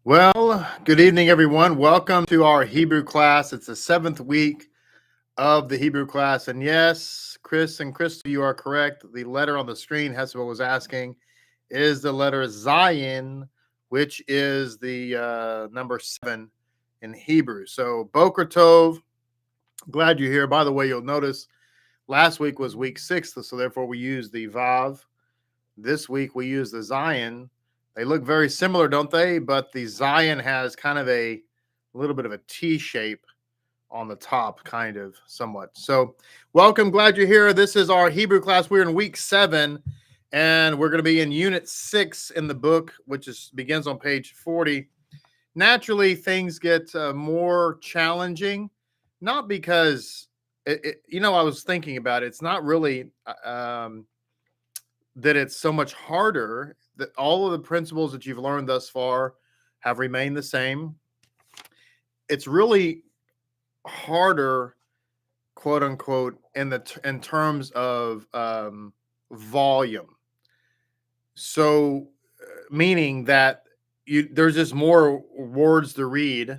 Well, good evening, everyone. Welcome to our Hebrew class. It's the seventh week of the Hebrew class. And yes, Chris and Crystal, you are correct. The letter on the screen, Hesba was asking, is the letter Zayin, which is the number 7 in Hebrew. So, Boker Tov, glad you're here. By the way, you'll notice last week was week 6, so therefore we used the Vav. This week we use the Zayin. They look very similar, don't they? But the Zayin has kind of a little bit of a T shape on the top, kind of somewhat. So, welcome. Glad you're here. This is our Hebrew class. We're in week 7, and we're going to be in unit 6 in the book, which begins on page 40. Naturally, things get more challenging, not because I was thinking about it. It's not really that it's so much harder, that all of the principles that you've learned thus far have remained the same. It's really harder, quote unquote, in terms of volume. So, meaning that there's just more words to read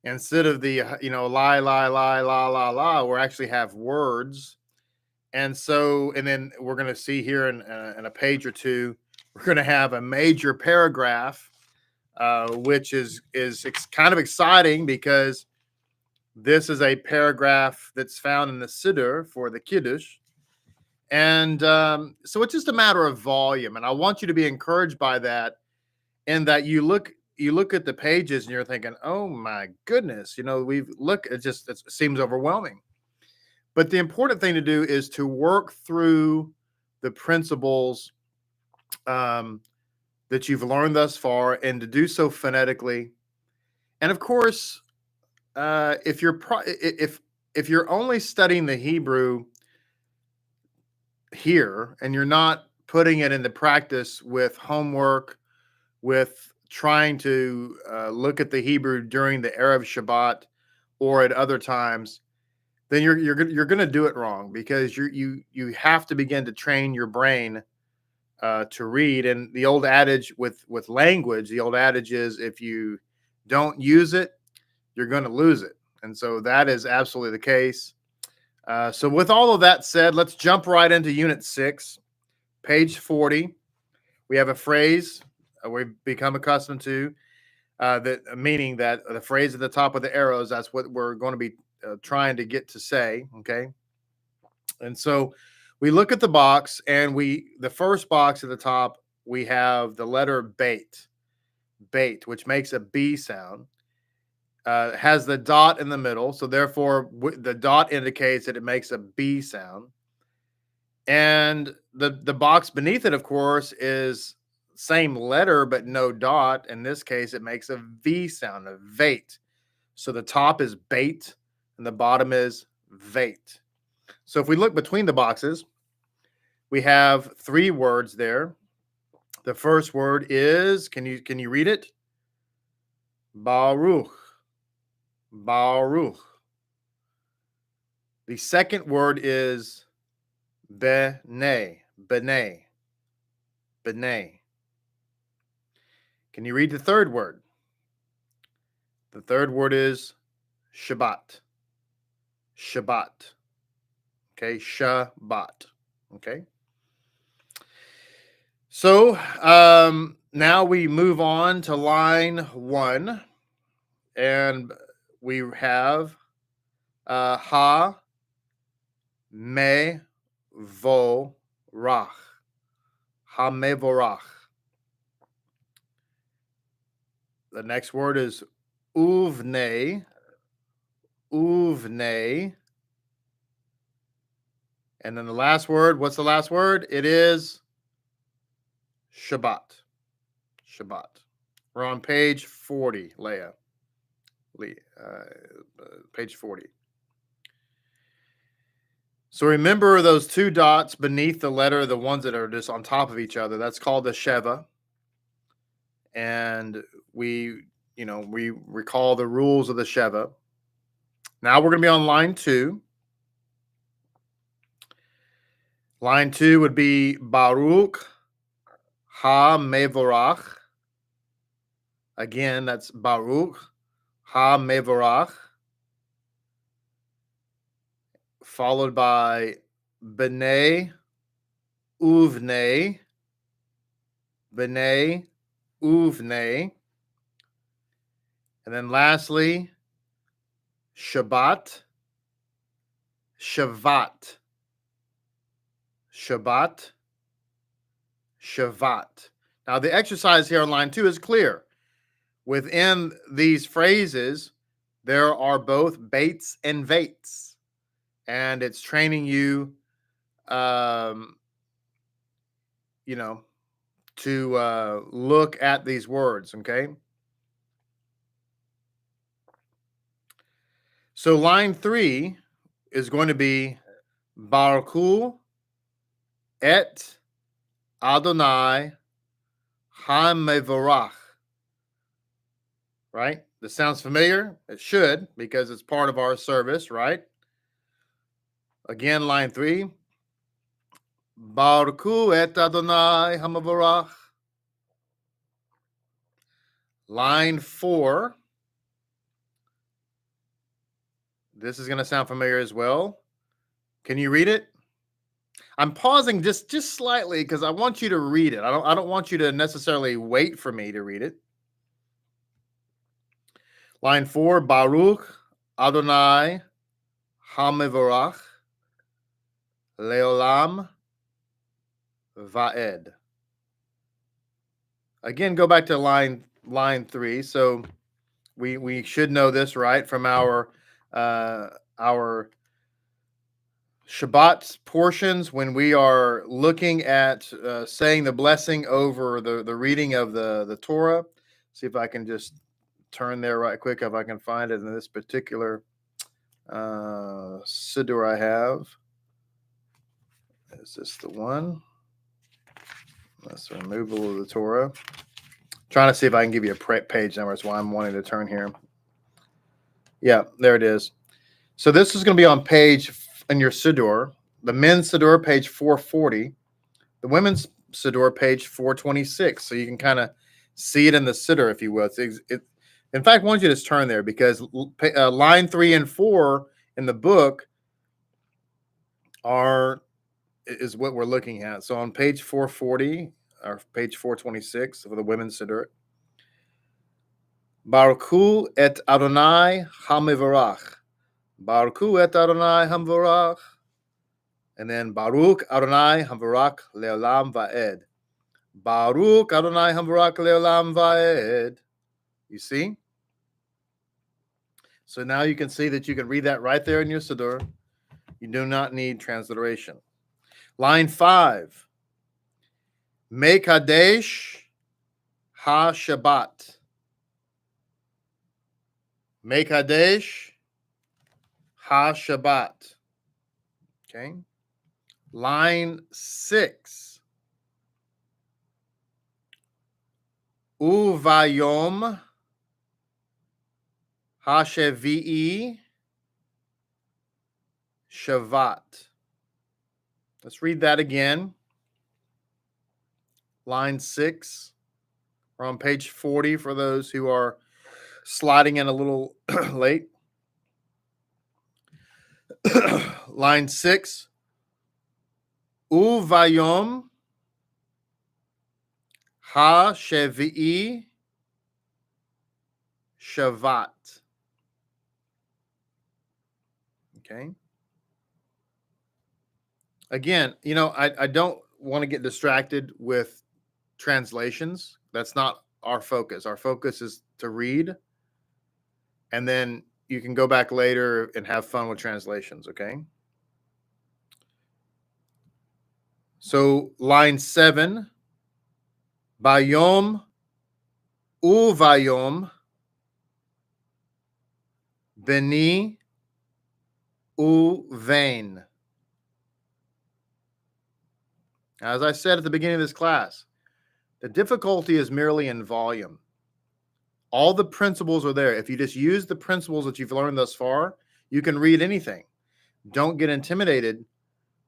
instead of the lie, lie, lie, la, la, la. We actually have words. And so, and then we're going to see here in a page or two, we're going to have a major paragraph, which is kind of exciting because this is a paragraph that's found in the Siddur for the Kiddush. And so it's just a matter of volume. And I want you to be encouraged by that, in that you look at the pages and you're thinking, oh my goodness, it seems overwhelming. But the important thing to do is to work through the principles that you've learned thus far, and to do so phonetically. And of course, if you're only studying the Hebrew here and you're not putting it into practice with homework, with trying to look at the Hebrew during the Erev Shabbat or at other times, then you're going to do it wrong, because you have to begin to train your brain to read. And the old adage with language, the old adage is, if you don't use it, you're going to lose it. And so that is absolutely the case. So with all of that said, let's jump right into Unit 6, page 40. We have a phrase we've become accustomed to, that meaning that the phrase at the top of the arrows, that's what we're going to be trying to get to say, okay? And so we look at the box, and the first box at the top, we have the letter beit, which makes a B sound. Has the dot in the middle, so therefore the dot indicates that it makes a B sound. And the box beneath it, of course, is same letter but no dot. In this case, it makes a V sound, a veit. So the top is beit and the bottom is veit. So if we look between the boxes, we have 3 words there. The first word is, can you read it? Baruch. Baruch. The second word is benei. Benei. Benei. Can you read the third word? The third word is Shabbat. Shabbat. Okay, Shabbat. Okay. So now we move on to line 1, and we have ha me vo rach. Ha me vo rach. The next word is uvne. Uvne. And then the last word, what's the last word? It is Shabbat. Shabbat. We're on page 40, Leah. Page 40. So remember those 2 dots beneath the letter, the ones that are just on top of each other. That's called the Sheva. And we recall the rules of the Sheva. Now we're going to be on line 2. Line 2 would be Baruch ha mevorach. Again, that's Baruch HaMevorach, followed by B'nai Uvnei, B'nai Uvnei, and then lastly, Shabbat, Shavat, Shabbat, Shavat. Now, the exercise here on line 2 is clear. Within these phrases, there are both beits and vaits, and it's training you, to look at these words, okay? So line 3 is going to be Baruch Hu et Adonai HaMevorach. Right? This sounds familiar. It should, because it's part of our service, right? Again, line 3. Baruch Hu et Adonai HaMevorach. Line 4. This is going to sound familiar as well. Can you read it? I'm pausing just slightly because I want you to read it. I don't want you to necessarily wait for me to read it. Line 4, Baruch Adonai HaMevorach Leolam Va'ed. Again, go back to line 3. So we should know this, right, from our Shabbat portions when we are looking at saying the blessing over the reading of the Torah. See if I can just turn there right quick, if I can find it in this particular siddur I have. Is this the one? That's the removal of the Torah. Trying to see if I can give you a page number. That's why I'm wanting to turn here. Yeah, there it is. So this is going to be on page in your siddur. The men's siddur, page 440. The women's siddur, page 426. So you can kind of see it in the siddur, if you will. In fact, I want you to just turn there because line 3 and 4 in the book is what we're looking at. So on page 440 or page 426 for the women's siddur, Baruch Hu et Adonai HaMevorach. Baruch Hu et Adonai HaMevorach. And then Baruch Adonai HaMevorach Leolam Va'ed. Baruch Adonai HaMevorach Leolam Va'ed. You see? So now you can see that you can read that right there in your siddur. You do not need transliteration. Line 5. Mekadesh HaShabbat. Mekadesh HaShabbat. Okay. Line 6. Uvayom HaShevi'i Shavat. Let's read that again. Line 6. We're on page 40 for those who are sliding in a little late. Line 6. Uvayom HaShevi'i Shavat. Okay. Again, I don't want to get distracted with translations. That's not our focus. Our focus is to read, and then you can go back later and have fun with translations, okay? So line 7, Bayom Uvayom Beni Uvain. As I said at the beginning of this class, the difficulty is merely in volume. All the principles are there. If you just use the principles that you've learned thus far, you can read anything. Don't get intimidated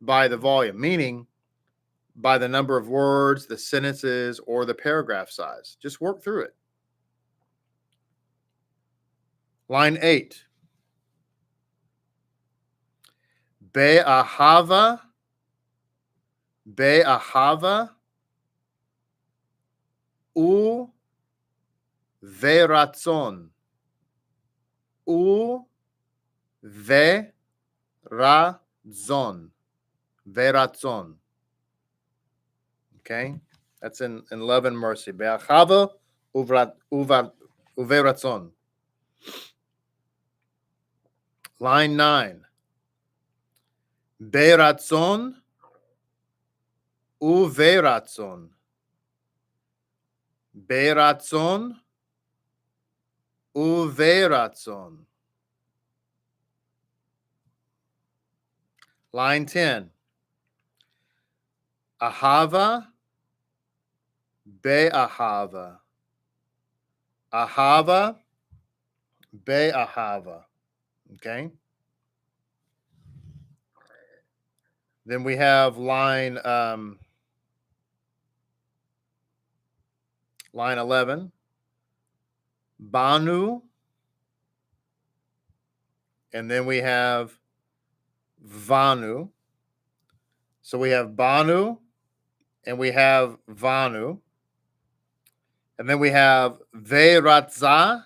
by the volume, meaning by the number of words, the sentences, or the paragraph size. Just work through it. Line 8. Be'ahava u veratzon. U verazon. Veratzon. Okay? That's in love and mercy. Be'ahava uveratzon. Line 9. Beratzon uveratzon. Beratzon uveratzon. Line 10. Ahava be'ahava. Ahava be'ahava. Okay? Then we have line 11. Banu. And then we have Vanu. So we have Banu and we have Vanu. And then we have Veiratza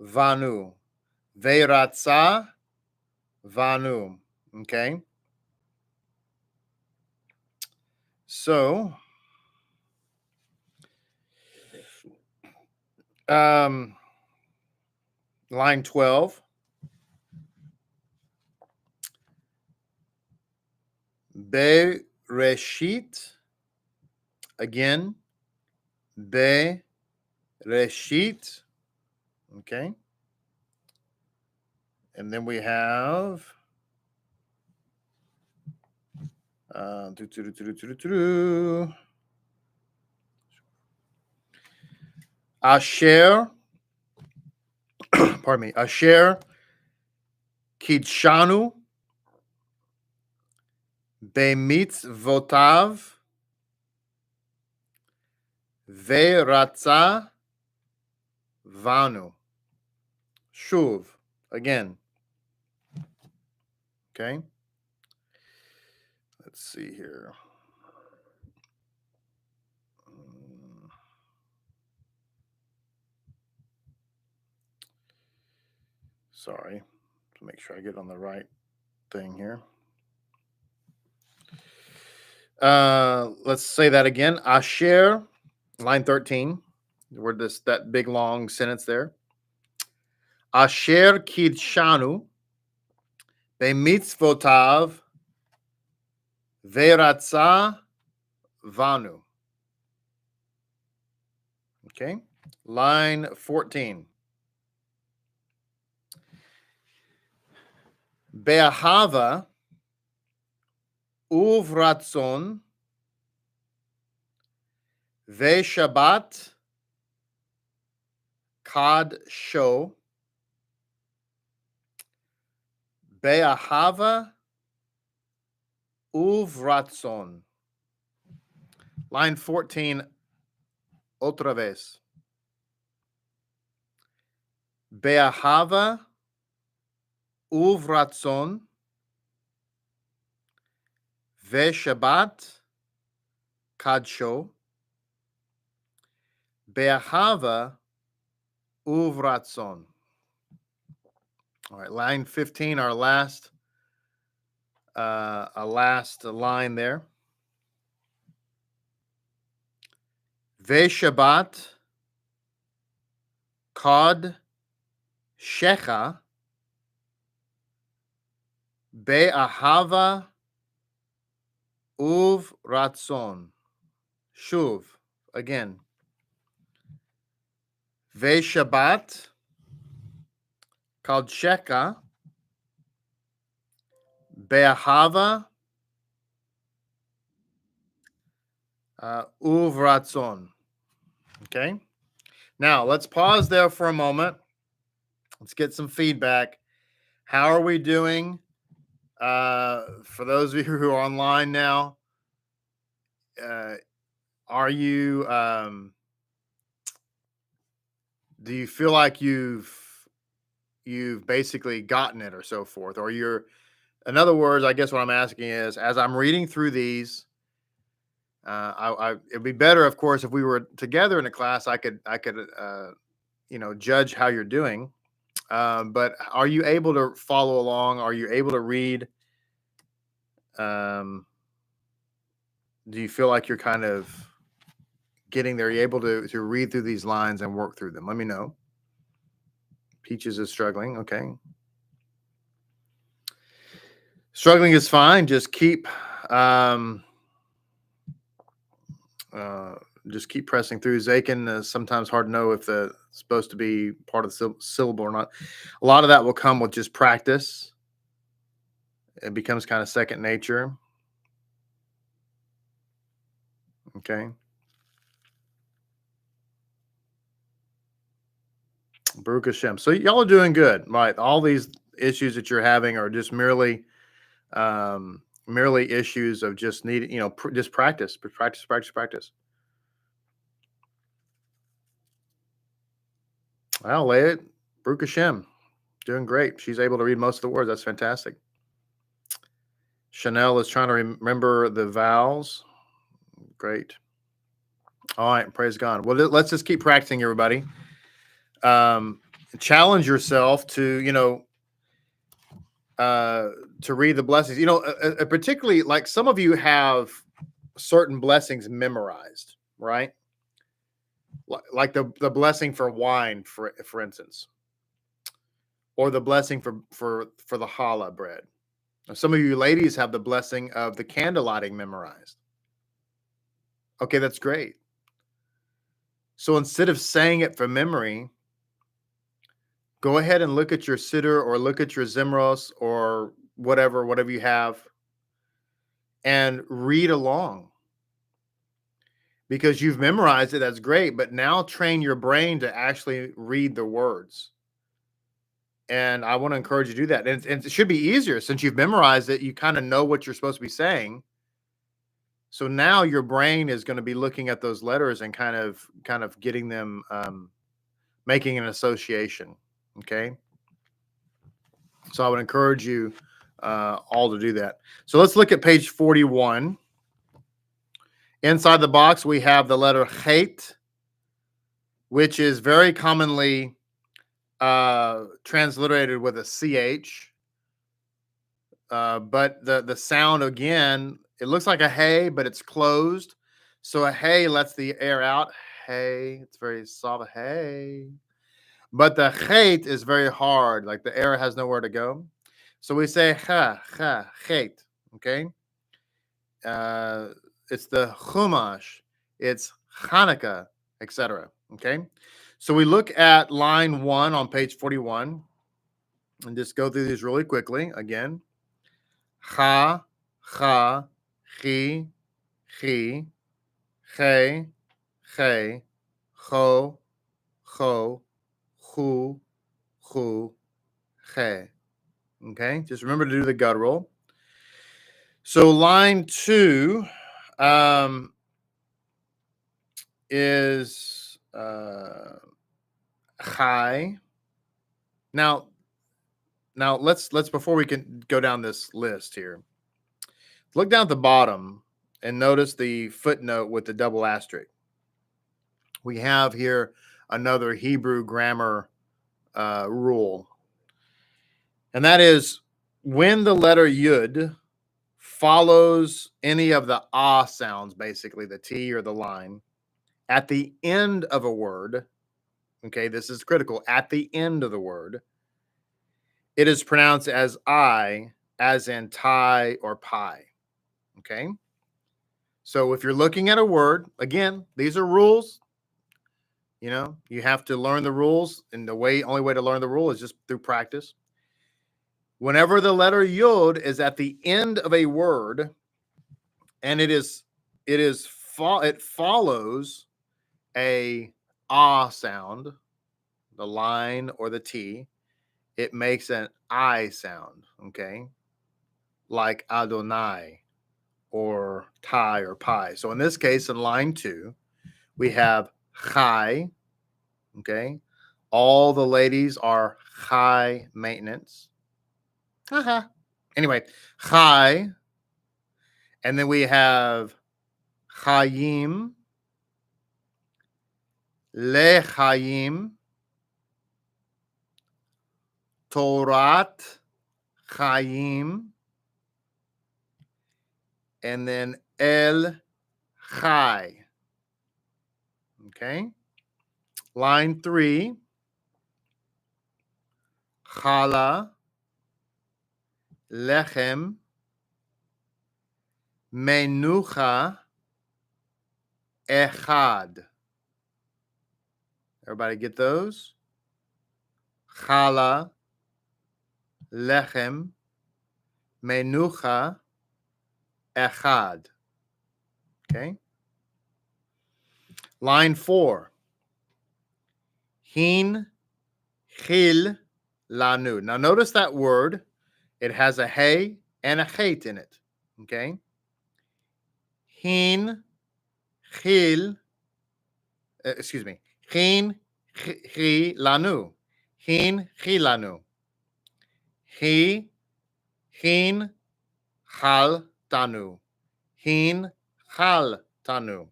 Vanu. Veiratza Vanu. Okay. So line 12. Bereshit. Again. Bereshit. Okay. And then we have Asher. Pardon me. Asher Kidshanu Bemitzvotav Veratza Vanu. Shuv. Again. Okay. Let's see here. Sorry. To make sure I get on the right thing here. Let's say that again. Asher, line 13. Where that big long sentence there. Asher kidshanu bemitzvotav veratza vanu. Okay. Line 14. Be'ahava uvratzon ve'shabbat kad sho. Be'ahava uvratzon. Line 14. Otra vez. Be'ahava uvratzon ve'shabbat kadsho. Be'ahava uvratzon. All right, line 15, our last line there. Ve'shabbat kod shecha be'ahava uvratzon. Shuv. Again. Ve'shabbat kod shecha be'ahava uvratzon. Okay. Now let's pause there for a moment. Let's get some feedback. How are we doing? For those of you who are online now, are you? Do you feel like you've you've basically gotten it or so forth, or in other words, I guess what I'm asking is, as I'm reading through these, it'd be better, of course, if we were together in a class. I could judge how you're doing. But are you able to follow along? Are you able to read? Do you feel like you're kind of getting there? Are you able to read through these lines and work through them? Let me know. Peaches is struggling. Okay. Struggling is fine. Just keep pressing through. Zakin is sometimes hard to know if it's supposed to be part of the syllable or not. A lot of that will come with just practice. It becomes kind of second nature. Okay. Baruch HaShem. So y'all are doing good, right? All these issues that you're having are just merely issues of just needing, just practice. Well, Leah, Baruch HaShem, doing great. She's able to read most of the words. That's fantastic. Chanel is trying to remember the vowels. Great. All right, praise God. Well, let's just keep practicing, everybody. Challenge yourself to read the blessings. Particularly, like, some of you have certain blessings memorized, right? Like the blessing for wine, for instance, or the blessing for the challah bread. Some of you ladies have the blessing of the candle lighting memorized. Okay, that's great. So instead of saying it from memory, go ahead and look at your siddur or look at your zimros or whatever you have, and read along. Because you've memorized it, that's great, but now train your brain to actually read the words. And I want to encourage you to do that. And it should be easier since you've memorized it. You kind of know what you're supposed to be saying. So now your brain is going to be looking at those letters and kind of getting them, making an association. Okay. So I would encourage you all to do that. So let's look at page 41. Inside the box, we have the letter chet, which is very commonly transliterated with a ch. But the sound, again, it looks like a hey, but it's closed. So a hey lets the air out. Hey, it's very soft. Hey. But the chet is very hard. Like the air has nowhere to go. So we say chet. Okay. It's the Chumash, it's Hanukkah, etc. Okay, so we look at line 1 on page 41, and just go through these really quickly. Again, cha, chi, chi, che, cho, cho, chu, che. Okay, just remember to do the guttural. So line 2 is chai. Now let's before we can go down this list here, look down at the bottom and notice the footnote with the double asterisk. We have here another Hebrew grammar rule, and that is when the letter yud follows any of the ah sounds, basically the T or the line, at the end of a word, okay, this is critical, at the end of the word, it is pronounced as I, as in tie or pie, okay? So if you're looking at a word, again, these are rules. You have to learn the rules, and only way to learn the rule is just through practice. Whenever the letter yod is at the end of a word, and it follows a ah sound, the line or the T, it makes an I sound, okay? Like Adonai or tie or pie. So in this case, in line 2, we have chai, okay? All the ladies are Chai, maintenance. Anyway, Chai. And then we have Chayim, Lechayim, Torah-true Judaism, and then El Chai. Okay. Line 3, Chala, Lechem, Menucha, Echad. Everybody get those? Chala, Lechem, Menucha, Echad. Okay. Line 4. Hin, Chil, Lanu. Now notice that word. It has a hey and a chet in it. Okay. Hin, Chil, excuse me. Hin, Chi, Lanu. Hin, Chi, Lanu. Hi, Hin, Chal, Tanu. Hin, Chal, Tanu.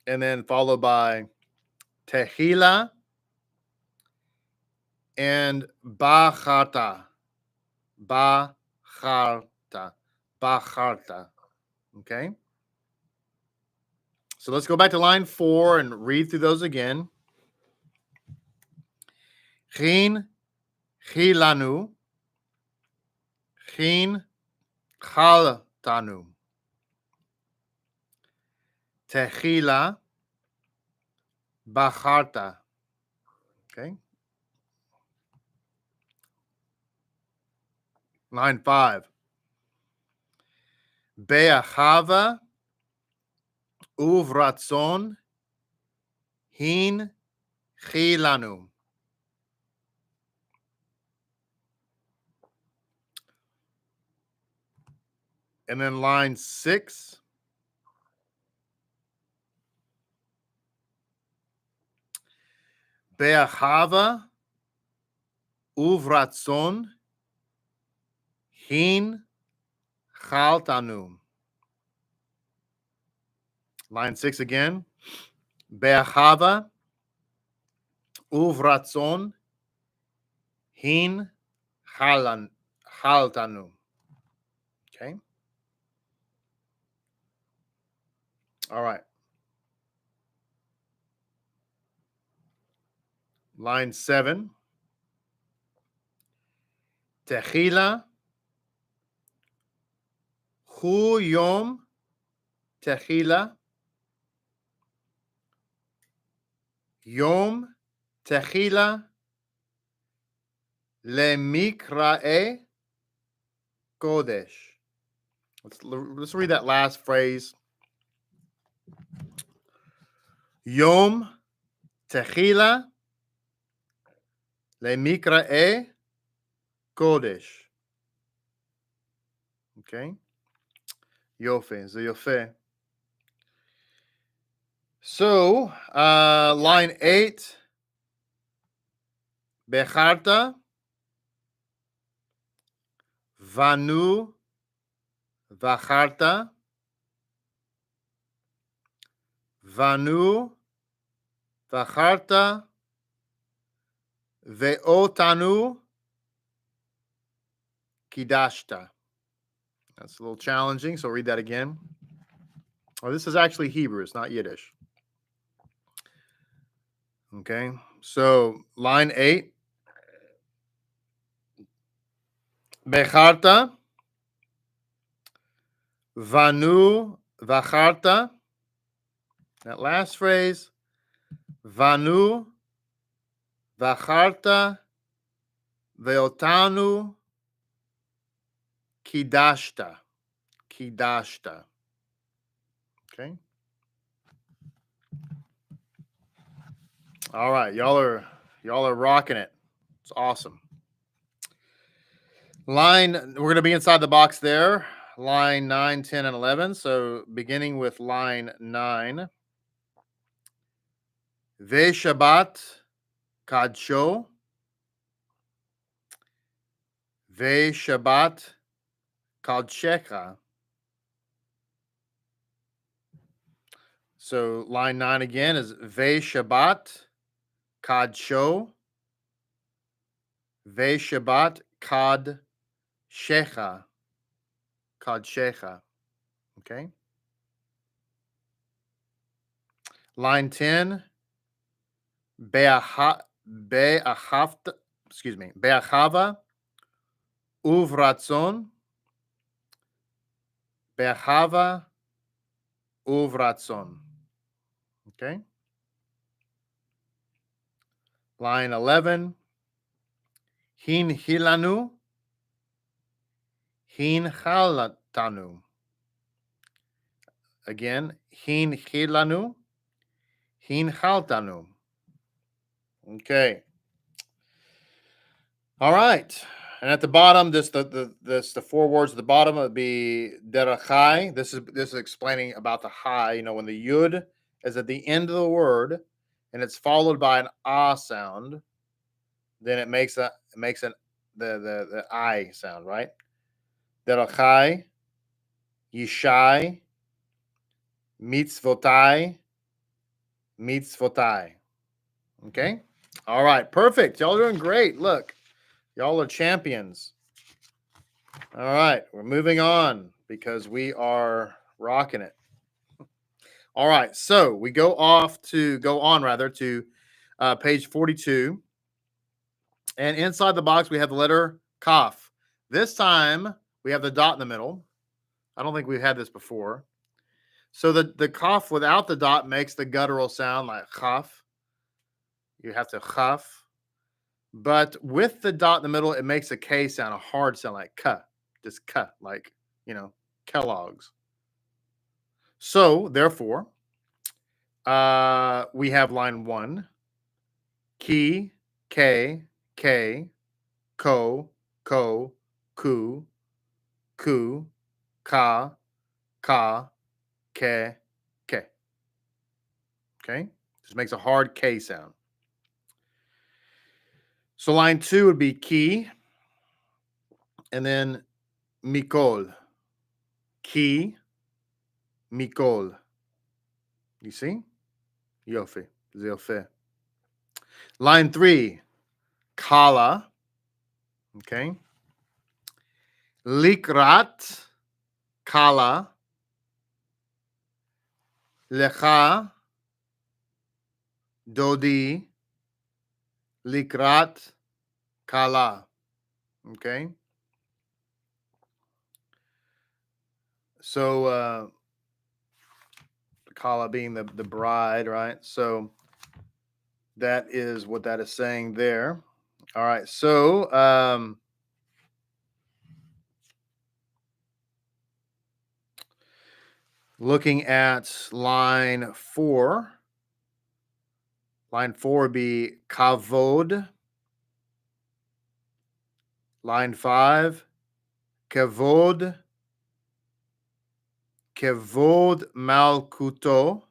And then followed by Tehila and Bacharta. Bacharta. Bacharta. Okay. So let's go back to line 4 and read through those again. Chin, Chilanu. Chin, Chaltanu. Tehila, Bacharta. Okay. Line 5. Be'achava uvratzon hin chilanu. And then line 6. Be'achava uvratzon hin chaltanu. Line 6 again. Be'achava uvratzon hin chaltanu. Okay. All right. Line 7. Tehila hu yom tehila yom tehila lemikrae kodesh. Let's read that last phrase. Yom tehila lemikrae kodesh. Okay. Yofe, so yofe. So, line 8. Becharta, vanu, vacharta, vanu, vacharta, ve'otanu, kidashta. That's a little challenging, so read that again. Oh, this is actually Hebrew, it's not Yiddish. Okay, so line 8. Becharta, vanu, vacharta. That last phrase, vanu, vacharta, ve'otanu, kidashta. Kidashta. Okay. All right, y'all are rocking it. It's awesome. Line, we're going to be inside the box there. Line 9, 10, and 11. So beginning with line 9. Ve Shabbat kadsho, ve'Shabbat kadshecha. So line 9 again is ve'Shabbat kadsho, ve'Shabbat kadshecha. Kadshecha. Okay. Line 10, be'ahava, uvratzon, be'ahava, uvratzon. Okay. Line 11, hin hilanu, hin chalatanu. Again, hin hilanu, hin chaltanu. Okay. All right. And at the bottom, this the 4 words at the bottom would be derech. This is explaining about the high. You know, when the yud is at the end of the word and it's followed by an ah sound, then it makes the I sound, right? Derech, yishai, mitzvotai, mitzvotai. Okay. All right. Perfect. Y'all doing great. Look, y'all are champions. All right. We're moving on because we are rocking it. All right. So we go on to page 42. And inside the box, we have the letter Kaf. This time we have the dot in the middle. I don't think we've had this before. So the Kaf without the dot makes the guttural sound like Chaf. You have to Chaf. But with the dot in the middle, it makes a K sound, a hard sound like K. Just K, like, Kellogg's. So, therefore, we have line 1. Ki, K, ko, ku, ka, ke. Okay? Just makes a hard K sound. So line 2 would be ki, and then mikol. Ki, mikol. You see? Yofi. Zilfe. Line 3, kala. Okay. Likrat, kala. Lecha, dodi, likrat, kala. Okay. So kala being the bride, right? So that is what that is saying there. All right. So looking at line 4. Line 4 would be kavod. Line 5, kavod. Kavod malkuto.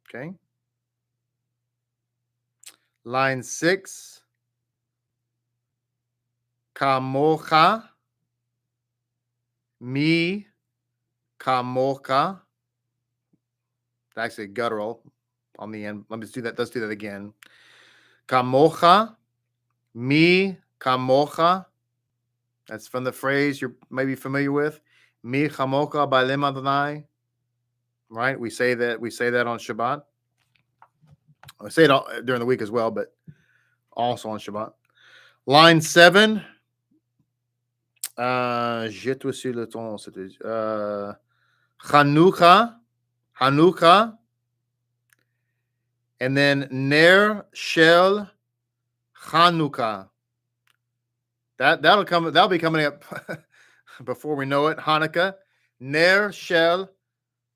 Okay. Line 6, kamocha. Mi kamocha. That's actually guttural on the end. Let's do that again. Kamocha. Mi kamocha. That's from the phrase you're maybe familiar with. Mi chamocha ba'alem Adonai. Right? We say that on Shabbat. I say it during the week as well, but also on Shabbat. Line 7. Jette-toi sur le ton. Hanukkah. And then Ner Shel Hanukkah. That'll be coming up before we know it. Hanukkah. Ner Shel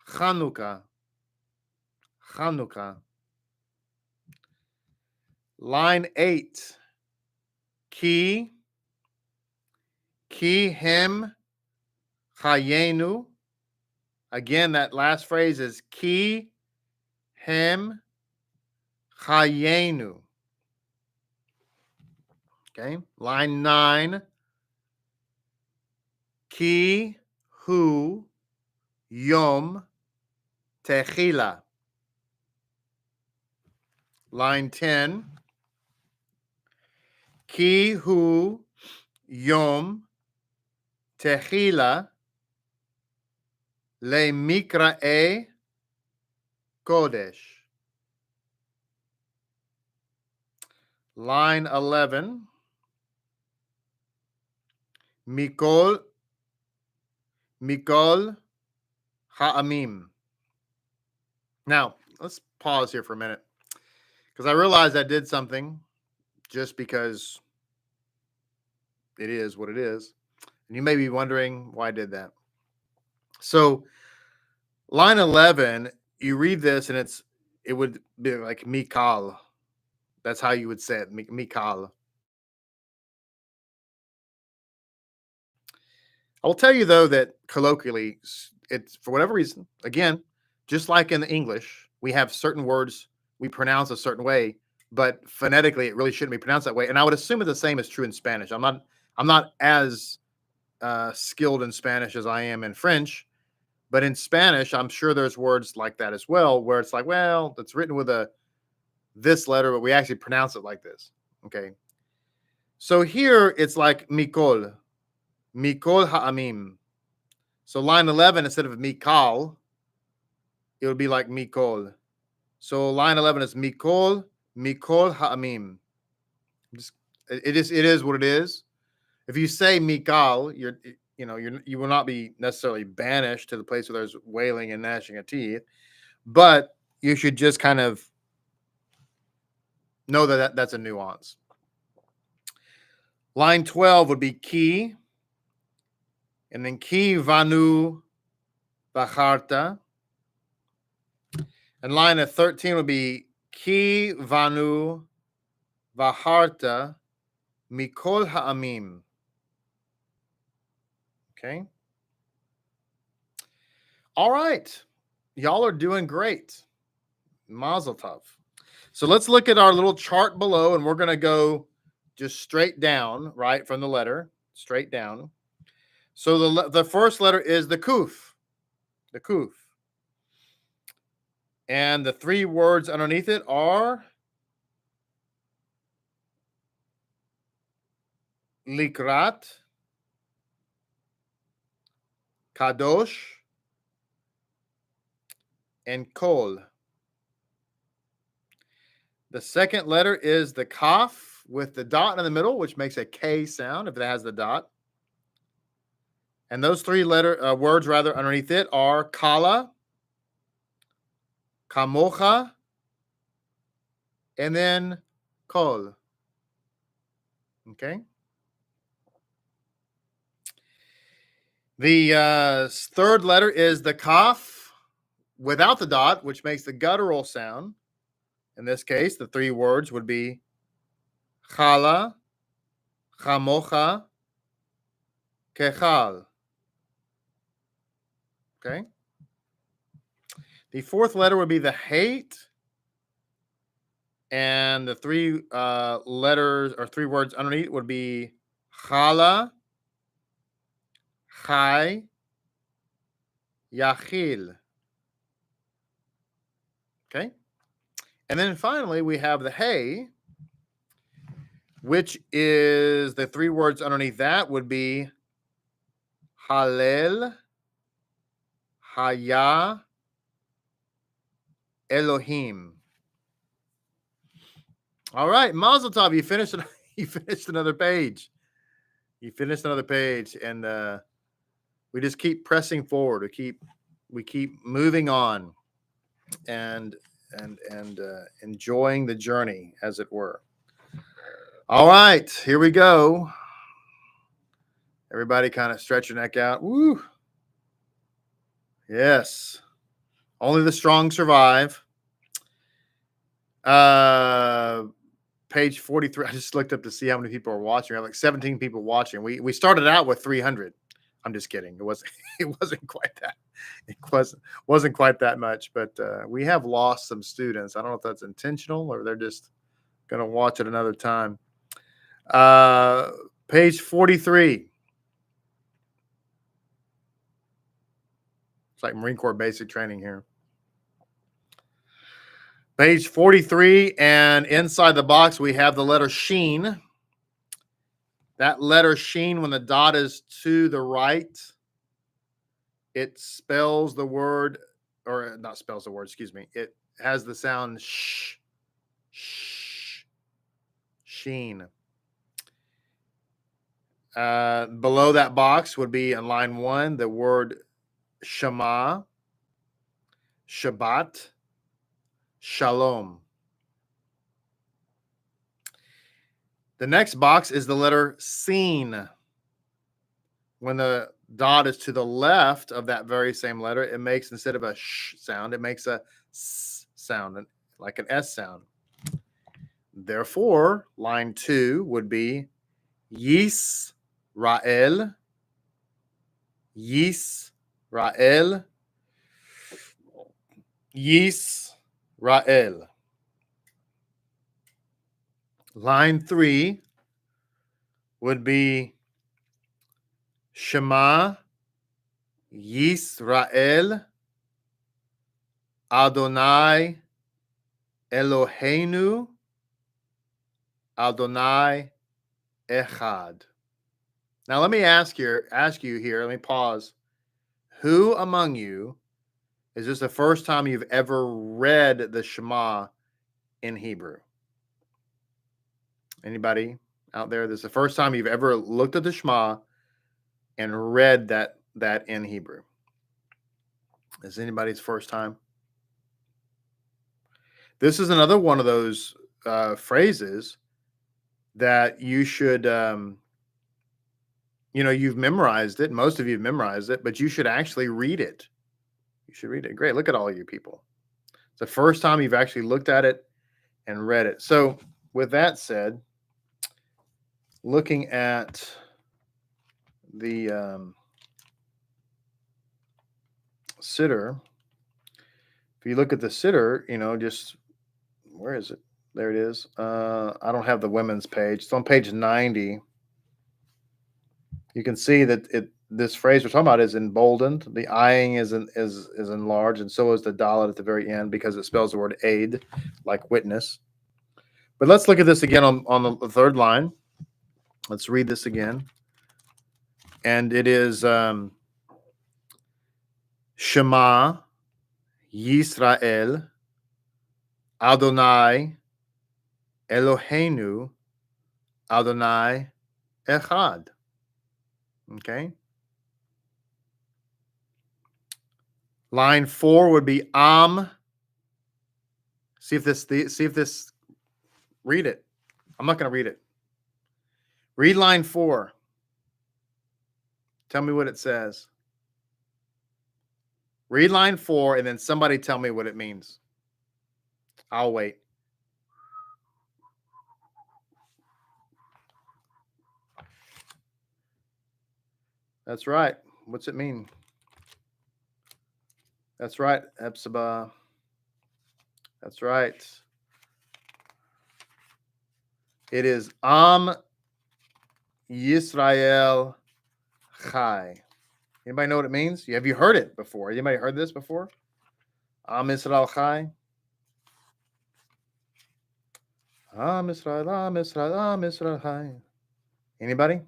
Hanukkah. Line 8. Ki hem chayenu. Again, that last phrase is ki hem chayenu. Okay. Line 9. Ki hu yom techila. Line 10. Ki hu yom techila le mikra'e kodesh. Line 11. Mikol ha'amim. Now, let's pause here for a minute, because I realized I did something just because it is what it is. And you may be wondering why I did that. So line 11, you read this and it would be like Mikal. That's how you would say it, Mikal. I will tell you, though, that colloquially, it's for whatever reason, again, just like in the English, we have certain words we pronounce a certain way, but phonetically, it really shouldn't be pronounced that way. And I would assume the same is true in Spanish. I'm not as skilled in Spanish as I am in French, but in Spanish, I'm sure there's words like that as well, where it's like, well, it's written with this letter, but we actually pronounce it like this. Okay. So here it's like Mikol ha'amim. So line 11, instead of Mikal, it would be like Mikol. So line 11 is Mikol ha'amim. It is what it is. If you say Mikal, you will not be necessarily banished to the place where there's wailing and gnashing of teeth, but you should just kind of know that's a nuance. Line 12 would be Ki, and then Ki vanu bacharta. And line of 13 would be Ki vanu bacharta mikol ha'amim. Okay. All right. Y'all are doing great. Mazel tov. So let's look at our little chart below, and we're going to go just straight down, right, from the letter, straight down. So the first letter is the kuf. The kuf. And the three words underneath it are likrat, kadosh, and kol. The second letter is the kaf with the dot in the middle, which makes a K sound if it has the dot. And those three words underneath it are kala, kamocha, and then kol. Okay. The third letter is the kaf without the dot, which makes the guttural sound. In this case, the three words would be chala, chamocha, kechal. Okay. The fourth letter would be the hate. And the three letters or three words underneath would be chala, chai, yachil. Okay. And then finally, we have the hey, which is the three words underneath that would be halel, haya, Elohim. All right, Mazel Tov, you finished another page. You finished another page, and we just keep pressing forward. We keep moving on, and enjoying the journey, as it were. All right, here we go. Everybody kind of stretch your neck out. Woo. Yes. Only the strong survive. Page 43. I just looked up to see how many people are watching. I have like 17 people watching. We started out with 300. I'm just kidding. It wasn't quite that. It wasn't quite that much, but we have lost some students. I don't know if that's intentional or they're just going to watch it another time. Page 43. It's like Marine Corps basic training here. Page 43, and inside the box, we have the letter Sheen. That letter Sheen, when the dot is to the right, it spells the word, or not spells the word, excuse me. It has the sound sh, Sheen. Below that box would be in line 1, the word Shema, Shabbat, Shalom. The next box is the letter Seen. When the dot is to the left of that very same letter, it makes, instead of a sh sound, it makes a s sound, like an S sound. Therefore, line 2 would be Yisrael, Yisrael, Yisrael. Line 3 would be Shema Yisrael Adonai Eloheinu Adonai Echad. Now let me ask you here, let me pause. Who among you, is this the first time you've ever read the Shema in Hebrew? Anybody out there? This is the first time you've ever looked at the Shema and read that in Hebrew. Is anybody's first time? This is another one of those phrases that you should, you've memorized it. Most of you have memorized it, but you should actually read it. You should read it. Great. Look at all you people. It's the first time you've actually looked at it and read it. So with that said, looking at the Siddur, if you look at the Siddur, just, where is it? There it is. I don't have the women's page. It's on page 90. You can see that this phrase we're talking about is emboldened. The eyeing is enlarged, and so is the dalet at the very end, because it spells the word aid, like witness. But let's look at this again on the third line. Let's read this again. And it is Shema Yisrael Adonai Eloheinu Adonai Echad. Okay. Line 4 would be Am. See if this. Read it. I'm not going to read it. Read line 4. Tell me what it says. Read line 4, and then somebody tell me what it means. I'll wait. That's right. What's it mean? That's right, Epsaba. That's right. It is Am Yisrael Chai. Anybody know what it means? Have you heard it before? Anybody heard this before? Am Yisrael Chai. Am Yisrael, Am Yisrael, Am Yisrael Chai. Anybody?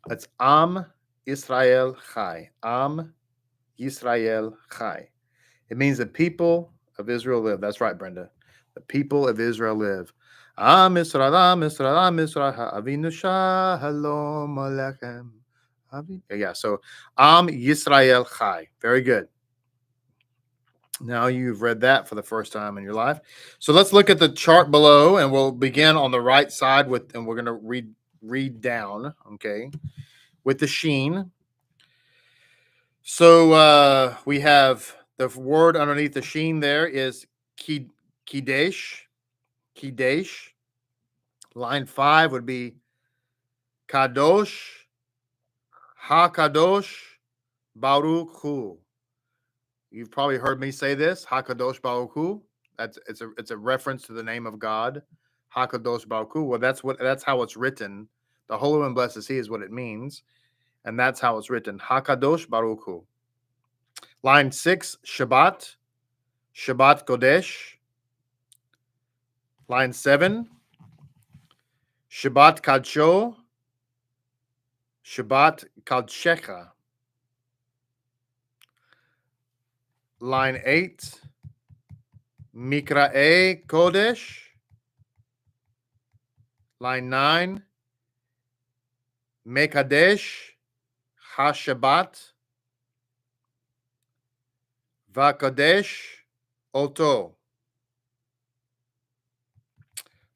It's Am Yisrael Chai. Am Yisrael Chai. It means the people of Israel live. That's right, Brenda. The people of Israel live. Am Yisrael, Am Yisrael, Am Yisrael, Avinu Shalom Alechem. Yeah, so Am Yisrael Chai. Very good. Now you've read that for the first time in your life. So let's look at the chart below, and we'll begin on the right side and we're going to read down, okay, with the Sheen. So we have the word underneath the Sheen there is Kidesh. Kidesh. Line 5 would be Kadosh, HaKadosh, Baruch Hu. You've probably heard me say this, HaKadosh Baruch Hu. It's a reference to the name of God, Hakadosh Baruch Hu. Well, that's how it's written. The Holy One, blessed is He, is what it means, and that's how it's written. Hakadosh Baruch Hu. Line 6, Shabbat, Shabbat Kodesh. Line 7, Shabbat Kadsho, Shabbat Kadshecha. Line 8, Mikra'e Kodesh. Line 9, Mekadesh HaShabbat Vakadesh Oto.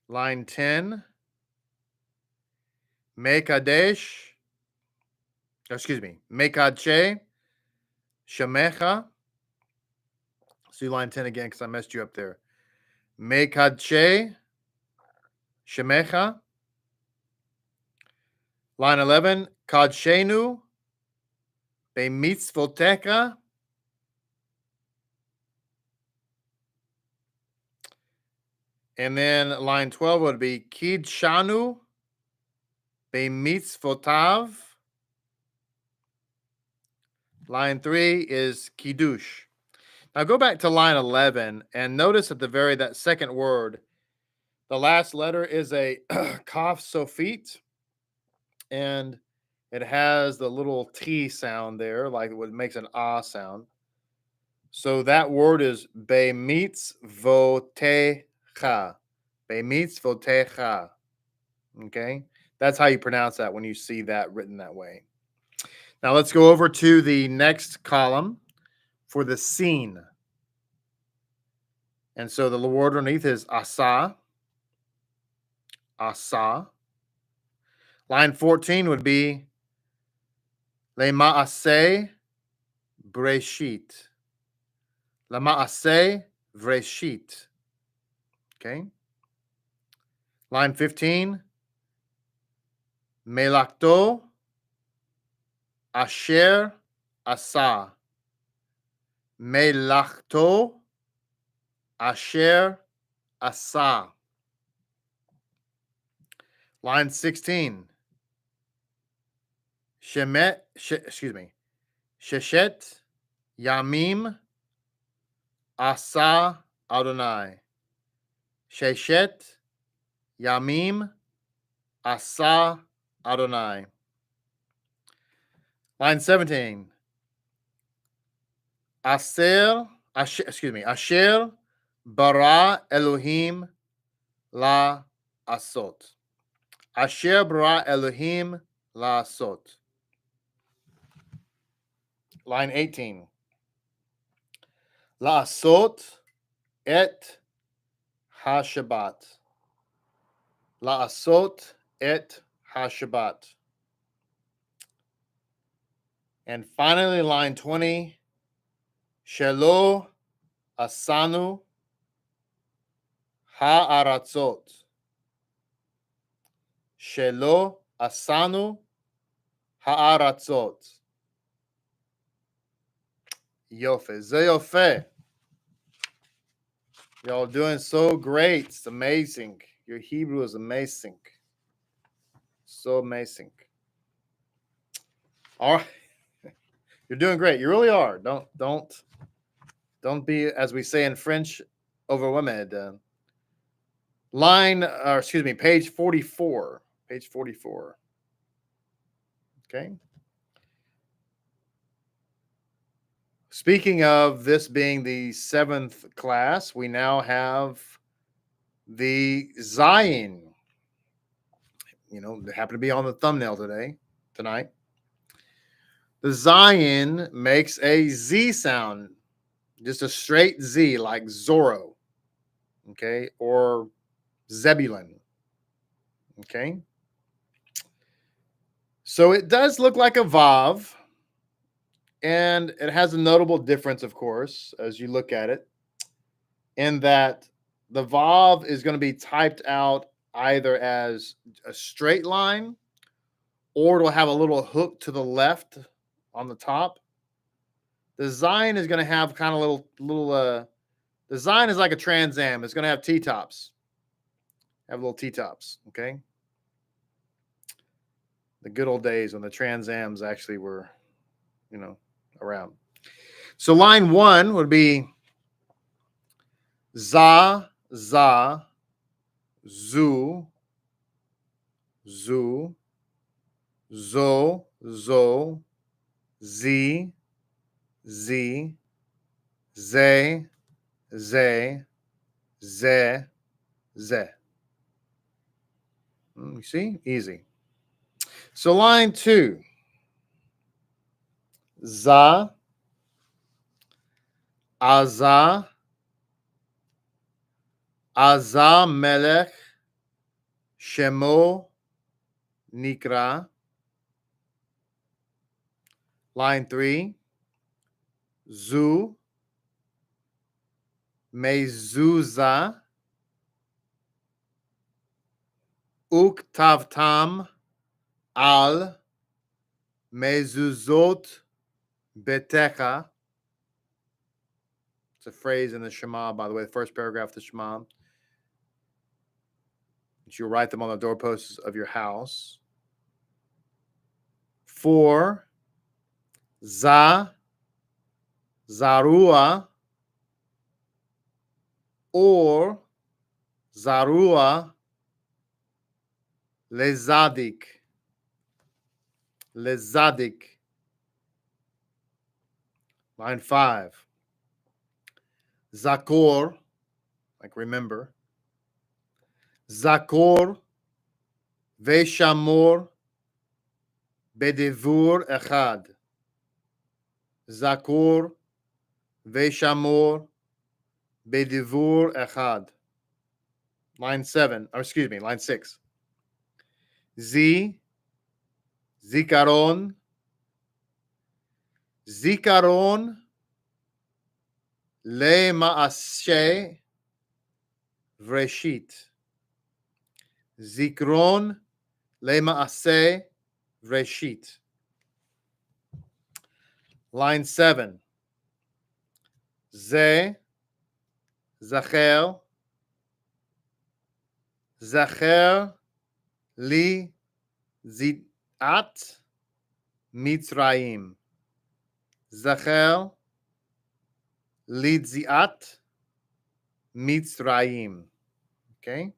Line 10, Mekadesh, Mekadshe Shemecha. See line 10 again because I messed you up there. Mekadshe Shemecha. Line 11, Kadshenu Bemitzvotecha. And then line 12 would be Kidshanu Bemitzvotav. Line 3 is Kiddush. Now go back to line 11 and notice that second word, the last letter is a kaf sofit, and it has the little T sound there, like what makes an ah sound. So that word is bemitzvotecha. Bemitzvotecha. Okay? That's how you pronounce that when you see that written that way. Now let's go over to the next column for the scene. And so the word underneath is asa. Asa. Line 14 would be Lema'aseh Breshit. Lema'aseh Breshit. Okay. Line 15, Melakto Asher Asa. Melakto Asher Asa. Line 16, Sheshet Yamim Asa Adonai. Sheshet Yamim Asa Adonai. Line 17, Asher bara Elohim la asot. Asher bara Elohim la asot. Line 18, la asot et ha-Shabbat. La asot et ha-Shabbat. And finally, line 20, Shelo asanu ha'aratzot. Shelo asanu ha'aratzot. Yofe, zeyofe. Y'all doing so great. It's amazing. Your Hebrew is amazing. So amazing. All right. You're doing great. You really are. Don't be, as we say in French, overwhelmed. Page 44. Page 44. Okay. Speaking of this being the 7th class, we now have the Zayin. They happen to be on the thumbnail tonight. The Zayin makes a Z sound, just a straight Z, like Zorro, okay, or Zebulun, okay. So it does look like a Vav, and it has a notable difference, of course, as you look at it, in that the Vav is going to be typed out either as a straight line, or it'll have a little hook to the left on the top. The Zayin is going to have kind of the Zayin is like a Trans Am. It's going to have T-tops. have little T-tops, okay? The good old days when the Trans Ams actually were, around. So line 1 would be za, za, zu, zu, zo, zo, z, z, ze, ze, ze, ze. You see? Easy. So line 2. Za, Aza, Aza melech, Shemo, Nikra. Line 3. Zu, Mezuzah, Uktavtam, Al, Mezuzot, Betecha. It's a phrase in the Shema, by the way, the first paragraph of the Shema. That you write them on the doorposts of your house. 4. Za, Zarua, or Zarua, Lezadik. Lezadik. Line 5. Zakor, like remember. Zakor, Veshamor, Bedevur Echad. Zakor, Veshamor, Bedevur Echad. Line 6. Zikaron, Zikaron, Le Maaseh Vreshit. Zikron Le Maaseh Vreshit. Line 7. Ze, Zacher, Zacher Li Ziat Mitzrayim. Zacher Lidziat Mitzrayim. Okay?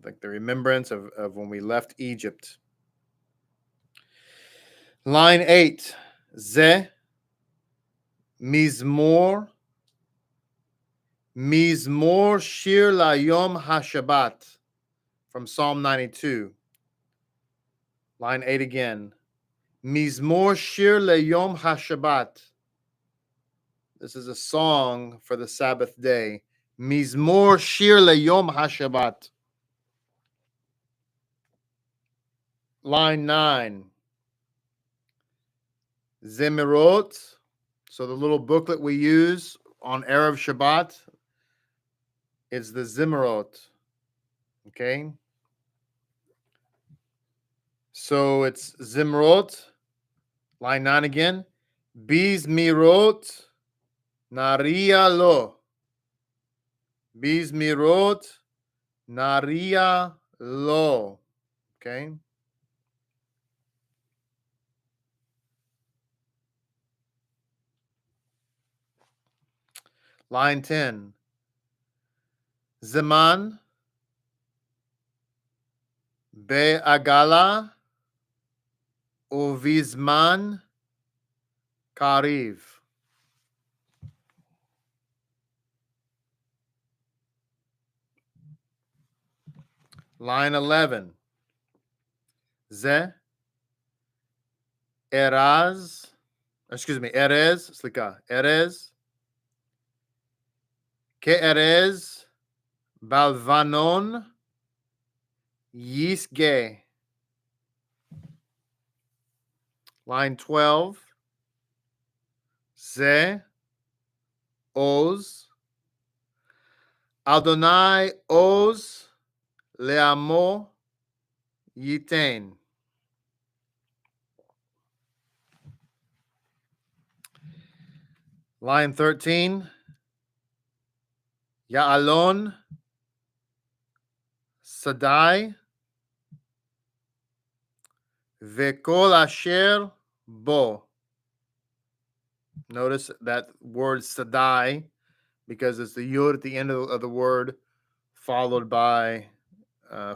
Like the remembrance of when we left Egypt. Line 8. Ze Mizmor Shir Layom HaShabbat. From Psalm 92. Line 8 again. Mizmor Shir Layom HaShabbat. This is a song for the Sabbath day. Mizmor Shir Layom HaShabbat. Line 9. Zemirot. So the little booklet we use on Erev Shabbat is the Zemirot. Okay? So it's Zimrot. Line 9 again. Bizmirot Naria Lo. Bizmirot Naria Lo. Okay? Line 10. Zeman Be'agala Uvizman Kariv. Line 11. Ze Erez, slika, Erez Ke'erez Balvanon Yisge. Line 12. Ze Oz Adonai Oz Leamo Yitain. Line 13. Ya'alon Sadai Vekol Asher Bo. Notice that word Sadai, because it's the yud at the end of the word, followed by,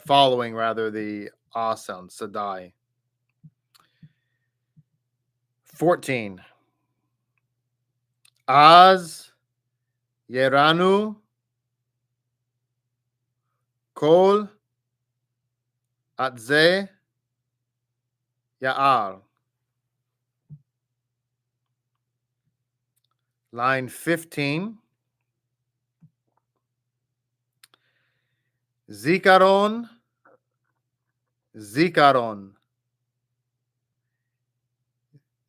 following rather, the ah sound, Sadai. 14. Az Yeranu Kol Atze Ya'ar. Line 15. Zikaron, Zikaron,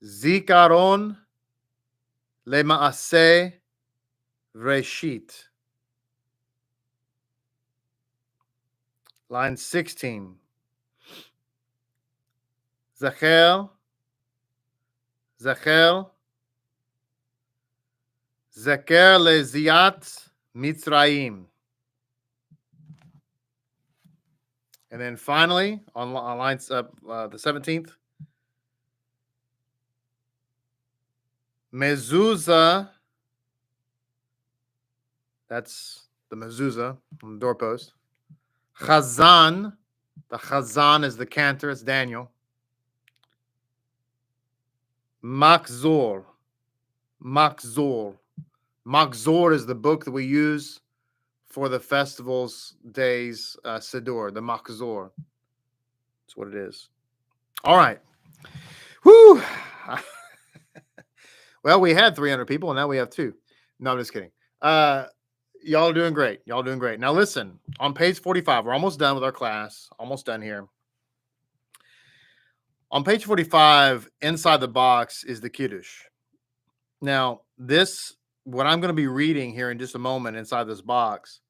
Zikaron Lema'aseh Reshit. Line 16. Zecher, Zecher, Zeker Leziat Mitzrayim. And then finally, on lines the 17th, Mezuzah, that's the mezuzah on the doorpost. Chazan, the Chazan is the cantor, it's Daniel. Machzor, Machzor. Machzor is the book that we use for the festivals, days, Siddur, the Machzor. That's what it is. All right. Whew. Well, we had 300 people, and now we have 2. No, I'm just kidding. Y'all are doing great. Y'all doing great. Now, listen, on page 45, we're almost done with our class. Almost done here. On page 45, inside the box is the Kiddush. Now, what I'm going to be reading here in just a moment inside this box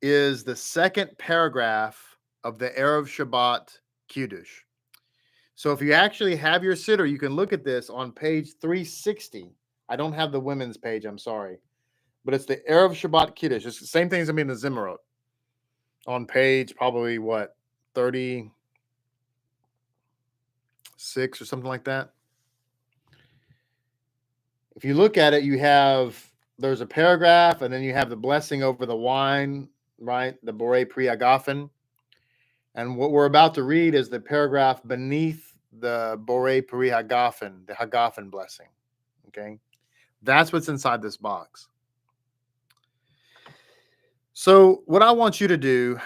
is the second paragraph of the Erev Shabbat Kiddush. So if you actually have your siddur, you can look at this on page 360. I don't have the women's page, I'm sorry. But it's the Erev Shabbat Kiddush. It's the same thing as in the Zimmerot. On page probably, 36 or something like that. If you look at it, there's a paragraph, and then you have the blessing over the wine, right? The Borei Pri Hagafen. And what we're about to read is the paragraph beneath the Borei Pri Hagafen, the Hagafen blessing. Okay? That's what's inside this box. So what I want you to do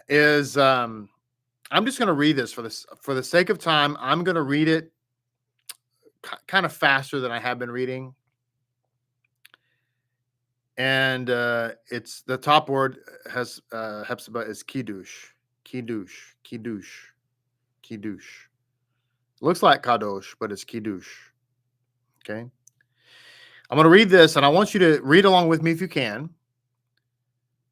is, I'm just going to read this for the sake of time. I'm going to read it kind of faster than I have been reading. And it's the top word has Hepzibah is Kiddush. Kiddush. Looks like Kadosh, but it's Kiddush. Okay. I'm going to read this, and I want you to read along with me if you can.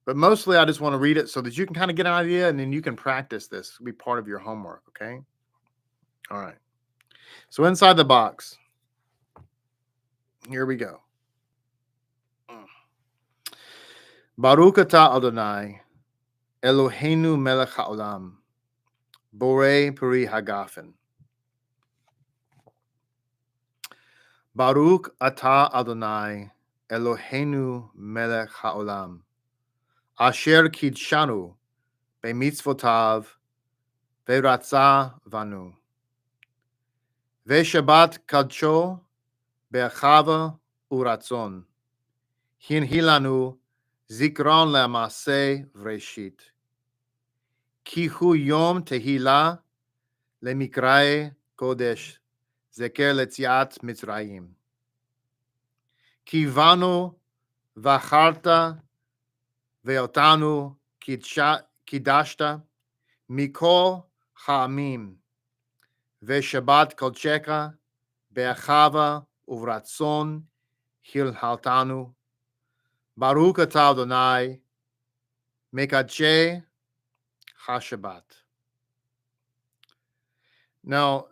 But mostly, I just want to read it so that you can kind of get an idea, and then you can practice this. It'll be part of your homework. Okay. All right. So inside the box, here we go. Baruch atah Adonai, Eloheinu melech haolam, borei peri hagafen. Baruch atah Adonai, Eloheinu melech haolam, asher kidshanu bemitzvotav veratza vanu. Veshabat kadsho be'achava uratzon. Hinhilanu zikron le'maseh vreshit. Kihu yom tehila lemikrae kodesh zeker letziat mitzrayim. Kivanu vacharta ve'otanu kidashta mikol ha'amim. Veshabat kodsheka be'achava uvratzon hilhaltanu. Baruch atah Adonai mekadshe haShabbat. Now,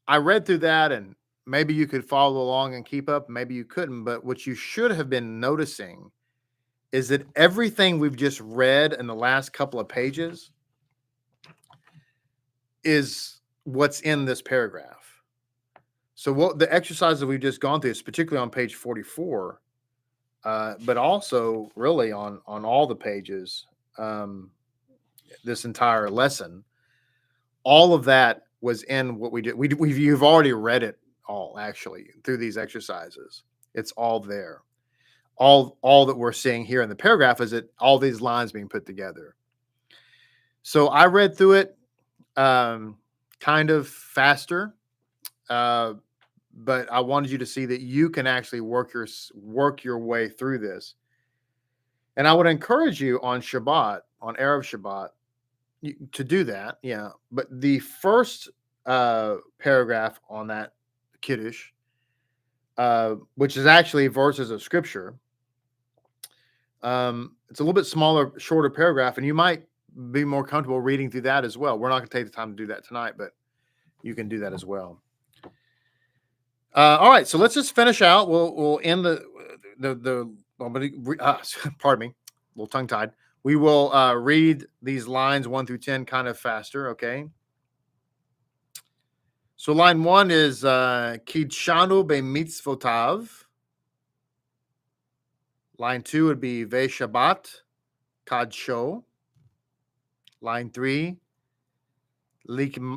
I read through that, and maybe you could follow along and keep up. Maybe you couldn't. But what you should have been noticing is that everything we've just read in the last couple of pages is what's in this paragraph. So what the exercise that we've just gone through is particularly on page 44, but also really on all the pages, this entire lesson, all of that was in what we did. You've already read it all, actually, through these exercises. It's all there. All that we're seeing here in the paragraph is that all these lines being put together. So I read through it kind of faster, but I wanted you to see that you can actually work your way through this. And I would encourage you on Shabbat, on Erev Shabbat, to do that. Yeah. But the first paragraph on that Kiddush, which is actually verses of scripture, it's a little bit smaller, shorter paragraph, and you might be more comfortable reading through that as well. We're not going to take the time to do that tonight, but you can do that as well. All right, so let's just finish out. We'll end pardon me, a little tongue tied. We will read these lines 1 through 10 kind of faster. Okay. So line 1 is Kidshanu b'mitzvotav. Line 2 would be Veshabbat Kadsho. Line 3, Lemikrae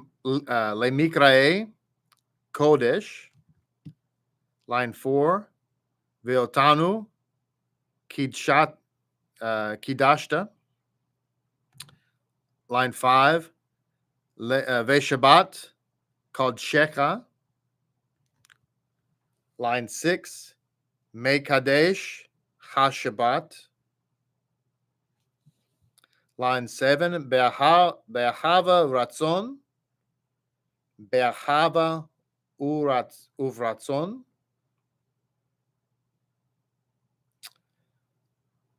Kodesh. Line 4, Veotanu Kidashta. Line 5, Veshabbat Kodshecha. Line 6, Mekadesh HaShabbat. Line 7, Be'ahava Ratzon. Be'ahava Uvratzon.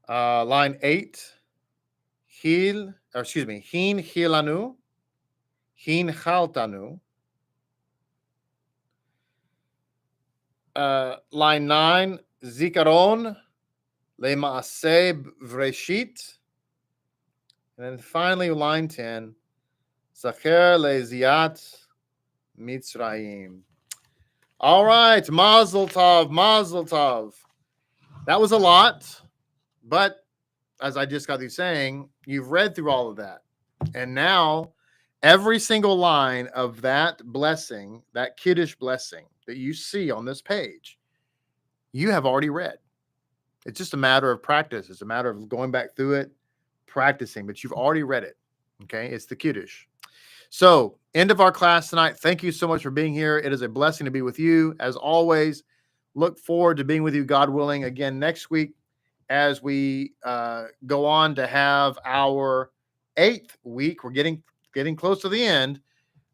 Line 8, Hin Hilanu. Hin Chaltanu. Line 9, Zikaron Lemaaseh Vreshit. And then finally, line 10, Zacher Leziat Mitzrayim. All right, Mazel Tov, Mazel Tov. That was a lot, but as I just got through saying, you've read through all of that. And now, every single line of that blessing, that Kiddush blessing that you see on this page, you have already read. It's just a matter of practice. It's a matter of going back through it, practicing, but you've already read it. Okay, it's the Kiddush. So, end of our class tonight. Thank you so much for being here. It is a blessing to be with you. As always, look forward to being with you, God willing, again next week as we go on to have our 8th week. We're getting close to the end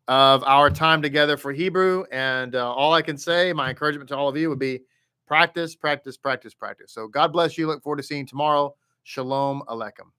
of our time together for Hebrew. And all I can say, my encouragement to all of you would be practice, practice, practice, practice. So God bless you. Look forward to seeing you tomorrow. Shalom Aleichem.